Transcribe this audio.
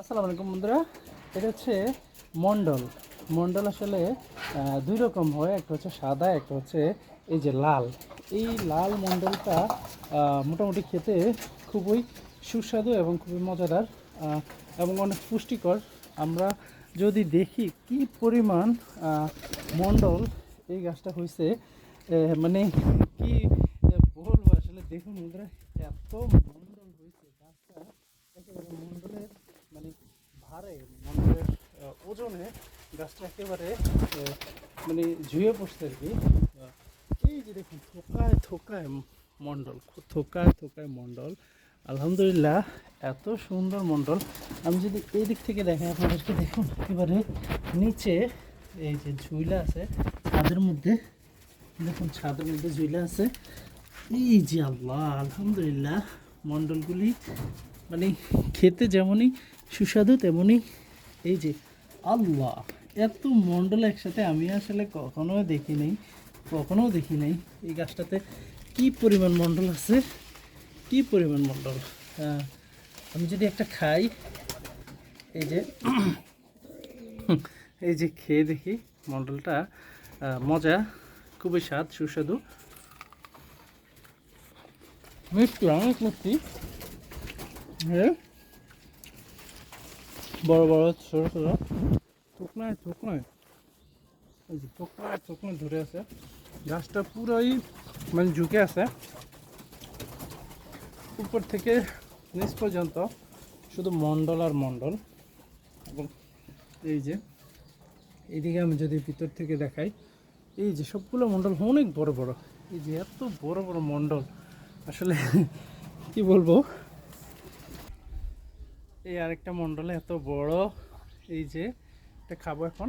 আসসালামু আলাইকুম বন্ধুরা। এটা হচ্ছে মন্ডল। মন্ডল আসলে দুই রকম হয়, একটা হচ্ছে সাদা, একটা হচ্ছে এই যে লাল। এই লাল মন্ডলটা মোটামুটি খেতে খুবই সুস্বাদু এবং খুবই মজাদার এবং অনেক পুষ্টিকর। আমরা যদি দেখি কি পরিমাণ মন্ডল এই গাছটা হয়েছে, মানে কি বলবো আসলে। দেখুন বন্ধুরা, এত মন্ডল হয়েছে গাছটা, একেবারে মন্ডলের মানে ভারে, মন্ডলের ওজনে গাছটা একেবারে মানে ঝুয়ে পড়ছে আর কি। এই যে দেখুন, থোকায় থোকায় মন্ডল, থোকায় থোকায় মন্ডল। আলহামদুলিল্লাহ, এত সুন্দর মন্ডল। আমি যদি এই দিক থেকে দেখাই আপনাদেরকে, দেখুন একেবারে নিচে এই যে ঝুইলা আছে ছাদের মধ্যে, দেখুন ছাদের মধ্যে ঝুইলা আছে। এই যে আল্লাহ, আলহামদুলিল্লাহ, মন্ডলগুলি মানে খেতে যেমনই সুস্বাদু তেমনই এই যে আল্লাহ, এত মন্ডল একসাথে আমি আসলে কখনো দেখি নাই। এই গাছটাতে কি পরিমাণ মন্ডল আছে, কি পরিমাণ মন্ডল। আমি যদি একটা খাই, এই যে এই যে খেয়ে দেখি মন্ডলটা, মজা, খুবই স্বাদ সুস্বাদু, মিষ্টি, অনেক মিষ্টি। হ্যাঁ, বড় বড় ছোট ছোট থুকনায় থুকনায়, এই যে থুকনায় থুকনায় ধরে আছে। গাছটা পুরোই মানে ঝুঁকে আছে, উপর থেকে নিচ পর্যন্ত শুধু মন্ডল আর মন্ডল। এবং এই যে এইদিকে আমি যদি ভিতর থেকে দেখাই, এই যে সবগুলো মন্ডল অনেক বড় বড়। এই যে এত বড় বড় মন্ডল, আসলে কি বলবো। এই আরেকটা মন্ডলে এত বড়, এই যে এটা খাবো এখন।